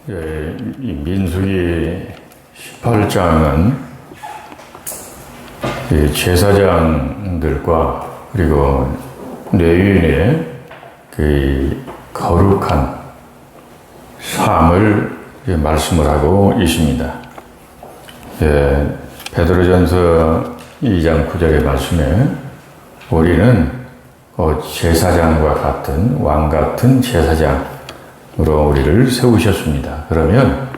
이 민수기 18장은 제사장들과 그리고 레위인의 그 거룩한 삶을 말씀을 하고 있습니다. 베드로전서 2장 9절의 말씀에 우리는 제사장과 같은 왕 같은 제사장으로 우리를 세우셨습니다. 그러면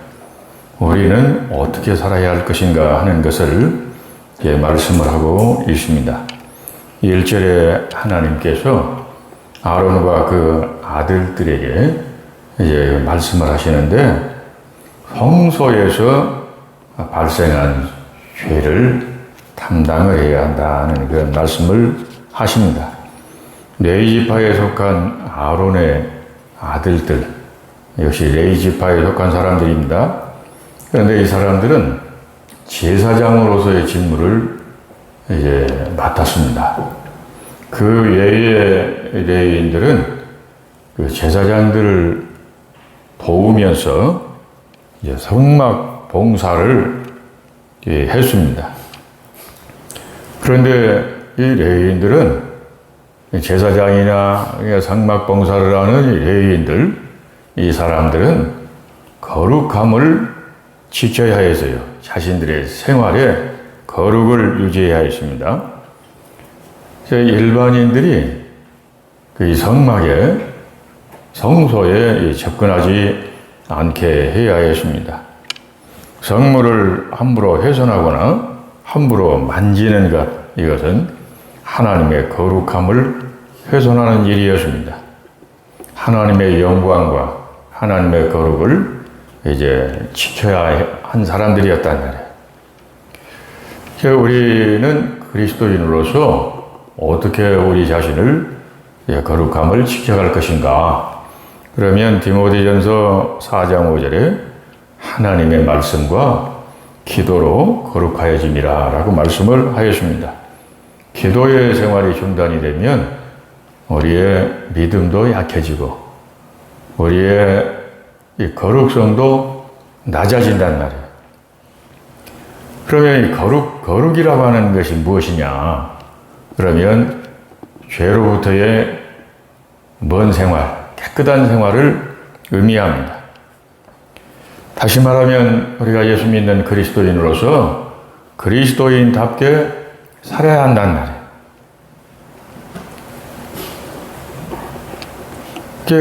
우리는 어떻게 살아야 할 것인가 하는 것을 말씀을 하고 있습니다. 1절에 하나님께서 아론과 그 아들들에게 이제 말씀을 하시는데 성소에서 발생한 죄를 담당을 해야 한다는 그런 말씀을 하십니다. 레위 지파에 속한 아론의 아들들, 역시 레위 지파에 속한 사람들입니다. 그런데 이 사람들은 제사장으로서의 직무를 이제 맡았습니다. 그 외의 레위인들은 그 제사장들을 도우면서 이제 성막 봉사를 했습니다. 그런데 이 레위인들은 제사장이나 성막 봉사를 하는 이 레위인들, 이 사람들은 거룩함을 지켜야 해서요. 자신들의 생활에 거룩을 유지해야 했습니다. 일반인들이 그 성막에, 성소에 접근하지 않게 해야 했습니다. 성물을 함부로 훼손하거나 함부로 만지는 것, 이것은 하나님의 거룩함을 훼손하는 일이었습니다. 하나님의 영광과 하나님의 거룩을 이제 지켜야 한 사람들이었단 말이에요. 우리는 그리스도인으로서 어떻게 우리 자신을 거룩함을 지켜갈 것인가? 그러면 디모데전서 4장 5절에 하나님의 말씀과 기도로 거룩하여짐이라 라고 말씀을 하였습니다. 기도의 생활이 중단이 되면 우리의 믿음도 약해지고 우리의 이 거룩성도 낮아진단 말이에요. 그러면 이 거룩이라고 하는 것이 무엇이냐? 그러면 죄로부터의 먼 생활, 깨끗한 생활을 의미합니다. 다시 말하면 우리가 예수 믿는 그리스도인으로서 그리스도인답게 살아야 한단 말이에요.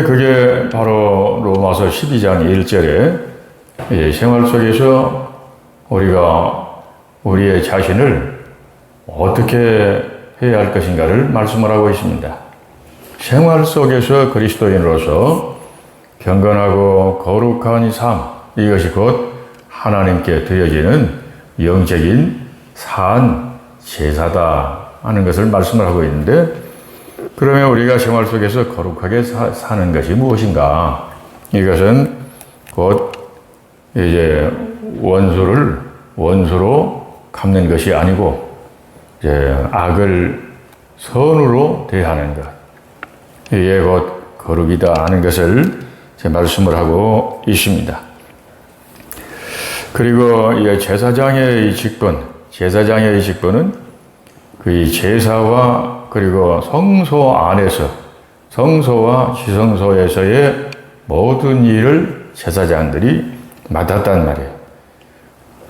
그게 바로 로마서 12장 1절에 생활 속에서 우리가 우리의 자신을 어떻게 해야 할 것인가를 말씀을 하고 있습니다. 생활 속에서 그리스도인으로서 경건하고 거룩한 삶, 이것이 곧 하나님께 드려지는 영적인 산 제사다 하는 것을 말씀을 하고 있는데, 그러면 우리가 생활 속에서 거룩하게 사는 것이 무엇인가? 이것은 곧 이제 원수로 갚는 것이 아니고 이제 악을 선으로 대하는 것, 이게 곧 거룩이다 하는 것을 말씀을 하고 있습니다. 그리고 이 제사장의 직분은 그 제사와 그리고 성소 안에서, 성소와 지성소에서의 모든 일을 제사장들이 맡았단 말이에요.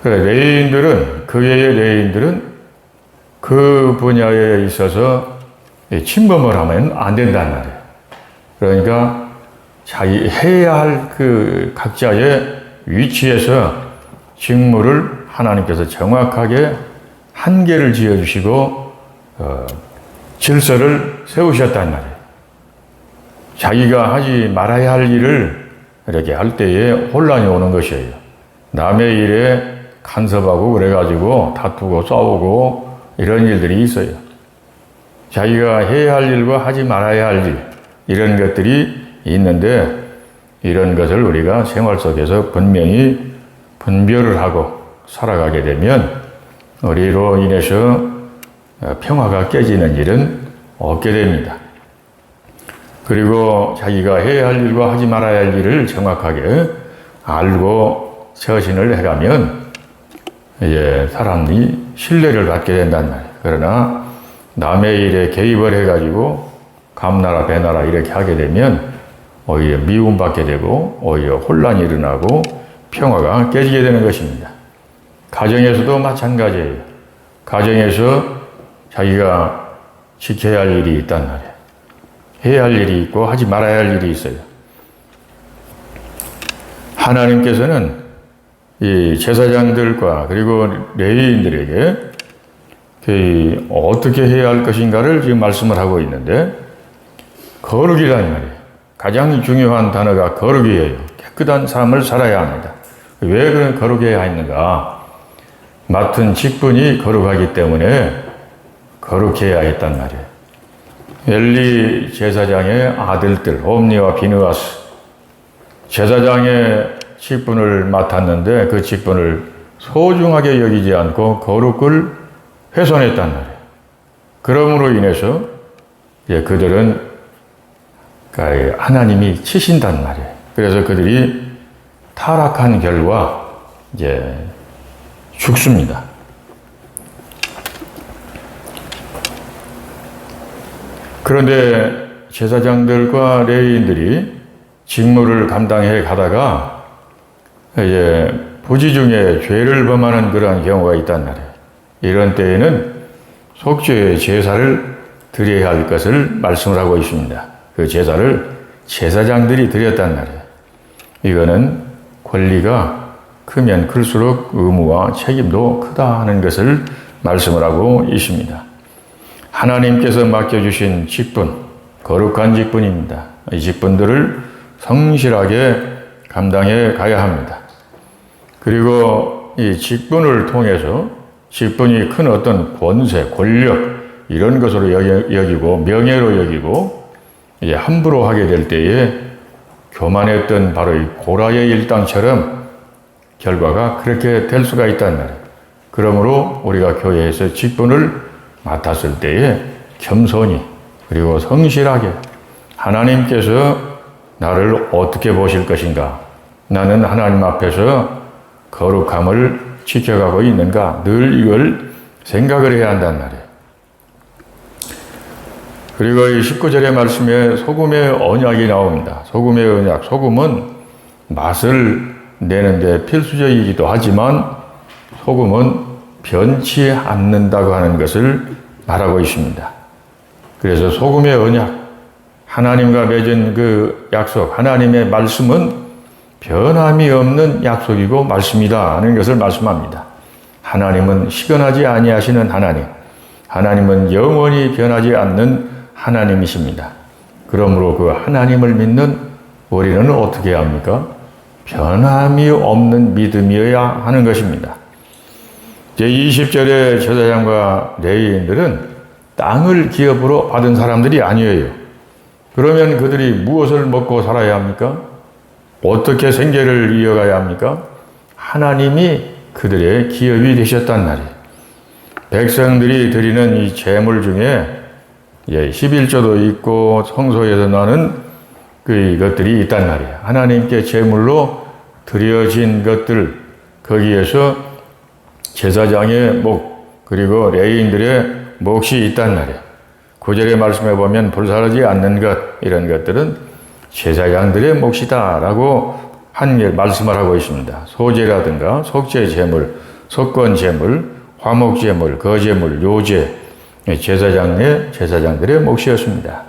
레위인들은, 그 외의 레위인들은 그 분야에 있어서 침범을 하면 안 된단 말이에요. 그러니까 자기 해야 할 그 각자의 위치에서 직무를 하나님께서 정확하게 한계를 지어주시고 질서를 세우셨단 말이에요. 자기가 하지 말아야 할 일을 이렇게 할 때에 혼란이 오는 것이에요. 남의 일에 간섭하고 그래가지고 다투고 싸우고 이런 일들이 있어요. 자기가 해야 할 일과 하지 말아야 할 일, 이런 것들이 있는데, 이런 것을 우리가 생활 속에서 분명히 분별을 하고 살아가게 되면 우리로 인해서 평화가 깨지는 일은 없게 됩니다. 그리고 자기가 해야 할 일과 하지 말아야 할 일을 정확하게 알고 처신을 해가면 사람이 신뢰를 받게 된단 말이에요. 그러나 남의 일에 개입을 해가지고 감나라 배나라 이렇게 하게 되면 오히려 미움받게 되고 오히려 혼란이 일어나고 평화가 깨지게 되는 것입니다. 가정에서도 마찬가지예요. 가정에서 자기가 지켜야 할 일이 있단 말이에요. 해야 할 일이 있고 하지 말아야 할 일이 있어요. 하나님께서는 이 제사장들과 그리고 레위인들에게 어떻게 해야 할 것인가를 지금 말씀을 하고 있는데, 거룩이라는 말이에요. 가장 중요한 단어가 거룩이에요. 깨끗한 삶을 살아야 합니다. 왜 그런 거룩해야 했는가? 맡은 직분이 거룩하기 때문에 거룩해야 했단 말이에요. 엘리 제사장의 아들들 홈니와 비느하스, 제사장의 직분을 맡았는데 그 직분을 소중하게 여기지 않고 거룩을 훼손했단 말이에요. 그러므로 인해서 그들은 하나님이 치신단 말이에요. 그래서 그들이 타락한 결과 죽습니다. 그런데 제사장들과 레위인들이 직무를 감당해 가다가 부지 중에 죄를 범하는 그러한 경우가 있단 말이에요. 이런 때에는 속죄의 제사를 드려야 할 것을 말씀을 하고 있습니다. 그 제사를 제사장들이 드렸단 말이에요. 이거는 권리가 크면 클수록 의무와 책임도 크다 하는 것을 말씀을 하고 있습니다. 하나님께서 맡겨주신 직분, 거룩한 직분입니다. 이 직분들을 성실하게 감당해 가야 합니다. 그리고 이 직분을 통해서 직분이 큰 어떤 권세, 권력 이런 것으로 여기고 명예로 여기고 함부로 하게 될 때에 교만했던 바로 이 고라의 일당처럼 결과가 그렇게 될 수가 있단 말이에요. 그러므로 우리가 교회에서 직분을 맡았을 때에 겸손히 그리고 성실하게 하나님께서 나를 어떻게 보실 것인가? 나는 하나님 앞에서 거룩함을 지켜가고 있는가? 늘 이걸 생각을 해야 한단 말이에요. 그리고 이 19절의 말씀에 소금의 언약이 나옵니다. 소금의 언약. 소금은 맛을 내는데 필수적이기도 하지만 소금은 변치 않는다고 하는 것을 말하고 있습니다. 그래서 소금의 언약, 하나님과 맺은 그 약속, 하나님의 말씀은 변함이 없는 약속이고 말씀이다 하는 것을 말씀합니다. 하나님은 시건하지 아니하시는 하나님, 하나님은 영원히 변하지 않는 하나님이십니다. 그러므로 그 하나님을 믿는 우리는 어떻게 해야 합니까? 변함이 없는 믿음이어야 하는 것입니다. 제20절의 제사장과 레위인들은 땅을 기업으로 받은 사람들이 아니에요. 그러면 그들이 무엇을 먹고 살아야 합니까? 어떻게 생계를 이어가야 합니까? 하나님이 그들의 기업이 되셨단 말이에요. 백성들이 드리는 이 제물 중에 11조도 있고 성소에서 나는 그것들이 있단 말이에요. 하나님께 제물로 드려진 것들, 거기에서 제사장의 목 그리고 레위인들의 몫이 있단 말이에요. 9절의 말씀에 보면 불사르지 않는 것, 이런 것들은 제사장들의 몫이다 라고 말씀을 하고 있습니다. 소제라든가 속죄 제물, 속건 제물, 화목 제물, 거제물, 요제, 제사장들의 몫이었습니다.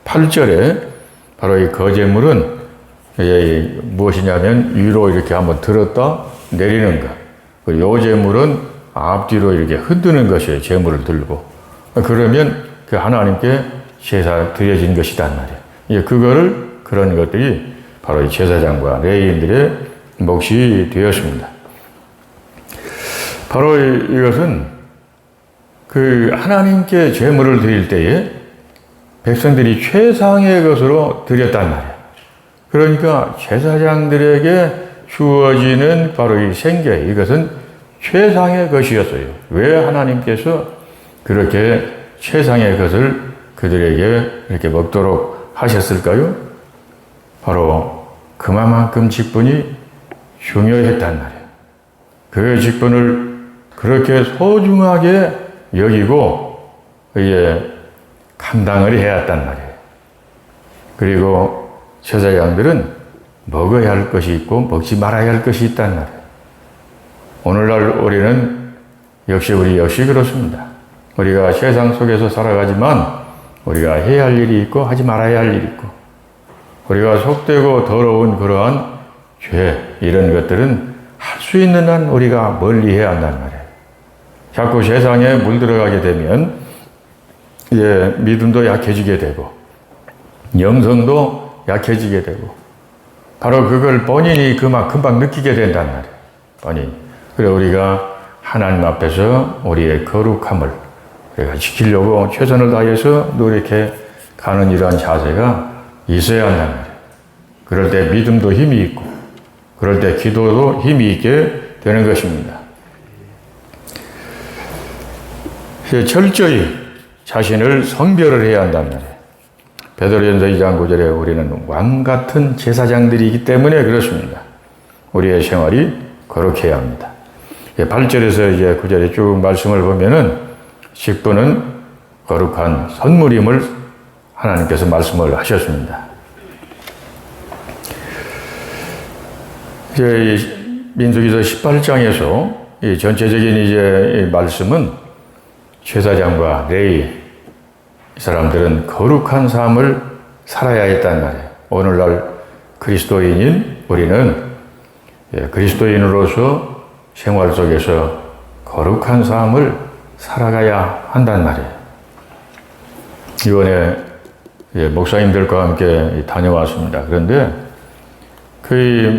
8절에 바로 이 거제물은 무엇이냐면 위로 이렇게 한번 들었다 내리는 것. 그리고 요제물은 앞뒤로 이렇게 흔드는 것이에요. 제물을 들고. 그러면 그 하나님께 제사 드려진 것이단 말이에요. 그런 것들이 바로 이 제사장과 레위인들의 몫이 되었습니다. 바로 이것은 그 하나님께 제물을 드릴 때에 백성들이 최상의 것으로 드렸단 말이에요. 그러니까 제사장들에게 주어지는 바로 이 생계, 이것은 최상의 것이었어요. 왜 하나님께서 그렇게 최상의 것을 그들에게 이렇게 먹도록 하셨을까요? 바로 그만큼 직분이 중요했단 말이에요. 그 직분을 그렇게 소중하게 여기고 감당을 해야 했단 말이에요. 그리고 제사장들은 먹어야 할 것이 있고 먹지 말아야 할 것이 있단 말이에요. 오늘날 우리는 우리 역시 그렇습니다. 우리가 세상 속에서 살아가지만 우리가 해야 할 일이 있고 하지 말아야 할 일이 있고, 우리가 속되고 더러운 그러한 죄, 이런 것들은 할 수 있는 한 우리가 멀리 해야 한단 말이에요. 자꾸 세상에 물들어가게 되면 믿음도 약해지게 되고 영성도 약해지게 되고, 바로 그걸 본인이 금방 느끼게 된단 말이에요. 본인. 그래서 우리가 하나님 앞에서 우리의 거룩함을 우리가 지키려고 최선을 다해서 노력해 가는 이러한 자세가 있어야 한단 말이에요. 그럴 때 믿음도 힘이 있고, 그럴 때 기도도 힘이 있게 되는 것입니다. 철저히 자신을 성별을 해야 한단 말이에요. 베드로전서 2장 9절에 우리는 왕 같은 제사장들이기 때문에 그렇습니다. 우리의 생활이 거룩해야 합니다. 8절에서 9절에 쭉 말씀을 보면은 직분은 거룩한 선물임을 하나님께서 말씀을 하셨습니다. 민수기서 18장에서 이 전체적인 말씀은 제사장과 레위, 이 사람들은 거룩한 삶을 살아야 했단 말이에요. 오늘날 그리스도인인 우리는 그리스도인으로서 생활 속에서 거룩한 삶을 살아가야 한단 말이에요. 이번에 목사님들과 함께 다녀왔습니다. 그런데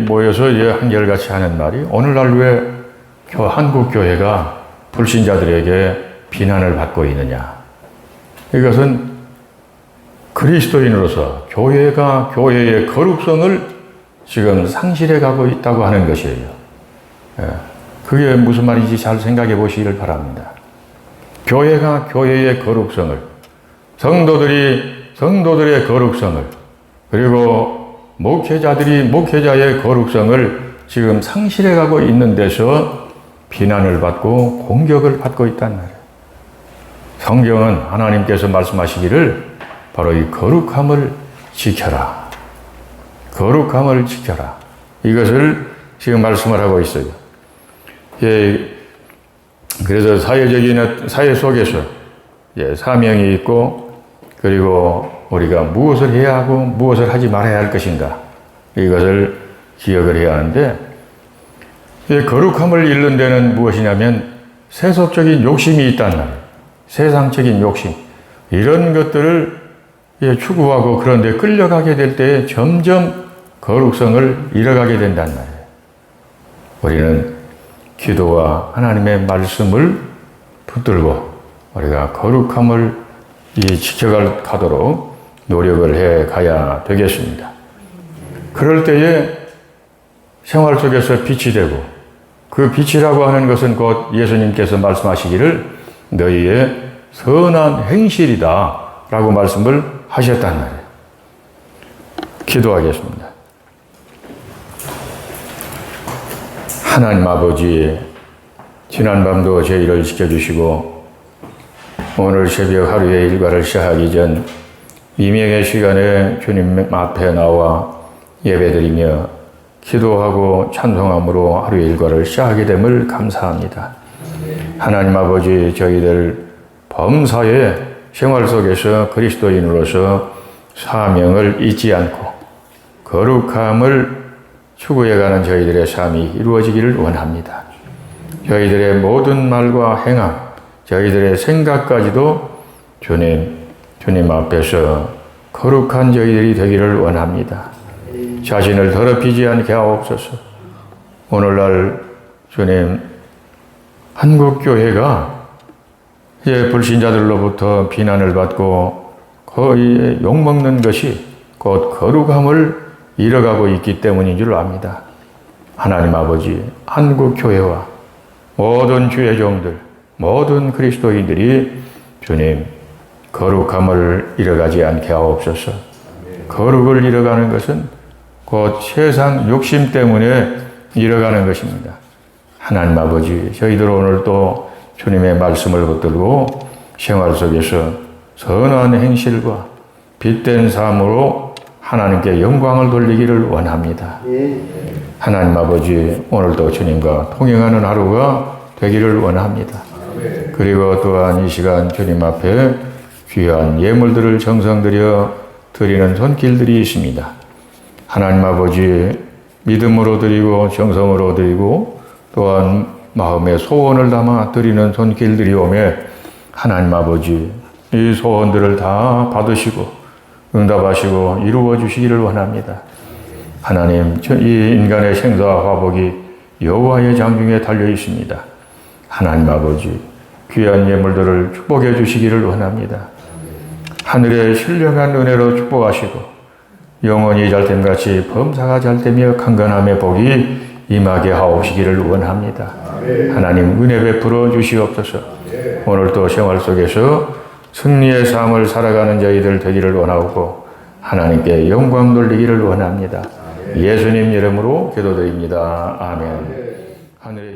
모여서 한결같이 하는 말이, 오늘날 왜 한국교회가 불신자들에게 비난을 받고 있느냐. 이것은 그리스도인으로서 교회가 교회의 거룩성을 지금 상실해 가고 있다고 하는 것이에요. 그게 무슨 말인지 잘 생각해 보시길 바랍니다. 교회가 교회의 거룩성을, 성도들의 거룩성을, 그리고 목회자들이 목회자의 거룩성을 지금 상실해 가고 있는 데서 비난을 받고 공격을 받고 있단 말이에요. 성경은 하나님께서 말씀하시기를 바로 이 거룩함을 지켜라. 거룩함을 지켜라. 이것을 지금 말씀을 하고 있어요. 그래서 사회 속에서 사명이 있고, 그리고 우리가 무엇을 해야 하고 무엇을 하지 말아야 할 것인가, 이것을 기억을 해야 하는데, 거룩함을 잃는 데는 무엇이냐면 세속적인 욕심이 있단 말이에요. 세상적인 욕심, 이런 것들을 추구하고 그런데 끌려가게 될 때에 점점 거룩성을 잃어가게 된단 말이에요. 우리는 기도와 하나님의 말씀을 붙들고 우리가 거룩함을 지켜가도록 노력을 해 가야 되겠습니다. 그럴 때에 생활 속에서 빛이 되고, 그 빛이라고 하는 것은 곧 예수님께서 말씀하시기를 너희의 선한 행실이다 라고 말씀을 하셨단 말이에요. 기도하겠습니다. 하나님 아버지, 지난밤도 저희를 지켜주시고 오늘 새벽 하루의 일과를 시작하기 전 이명의 시간에 주님 앞에 나와 예배드리며 기도하고 찬송함으로 하루의 일과를 시작하게 됨을 감사합니다. 하나님 아버지, 저희들 범사의 생활 속에서 그리스도인으로서 사명을 잊지 않고 거룩함을 추구해가는 저희들의 삶이 이루어지기를 원합니다. 저희들의 모든 말과 행함, 저희들의 생각까지도 주님 앞에서 거룩한 저희들이 되기를 원합니다. 자신을 더럽히지 않게 하옵소서. 오늘날 주님, 한국교회가 불신자들로부터 비난을 받고 거의 욕먹는 것이 곧 거룩함을 잃어가고 있기 때문인 줄 압니다. 하나님 아버지, 한국교회와 모든 주의 종들, 모든 그리스도인들이 주님, 거룩함을 잃어가지 않게 하옵소서. 거룩을 잃어가는 것은 곧 세상 욕심 때문에 잃어가는 것입니다. 하나님 아버지, 저희들 오늘 또 주님의 말씀을 붙들고 생활 속에서 선한 행실과 빛된 삶으로 하나님께 영광을 돌리기를 원합니다. 하나님 아버지, 오늘도 주님과 통행하는 하루가 되기를 원합니다. 그리고 또한 이 시간 주님 앞에 귀한 예물들을 정성들여 드리는 손길들이 있습니다. 하나님 아버지, 믿음으로 드리고 정성으로 드리고 또한 마음의 소원을 담아 드리는 손길들이 오매 하나님 아버지, 이 소원들을 다 받으시고 응답하시고 이루어 주시기를 원합니다. 하나님, 이 인간의 생사와 화복이 여호와의 장중에 달려 있습니다. 하나님 아버지, 귀한 예물들을 축복해 주시기를 원합니다. 하늘의 신령한 은혜로 축복하시고 영원히 잘됨같이 범사가 잘되며 강건함의 복이 임하게 하옵시기를 원합니다. 하나님, 은혜 베풀어 주시옵소서. 오늘도 생활 속에서 승리의 삶을 살아가는 저희들 되기를 원하고 하나님께 영광 돌리기를 원합니다. 예수님 이름으로 기도드립니다. 아멘. 하늘의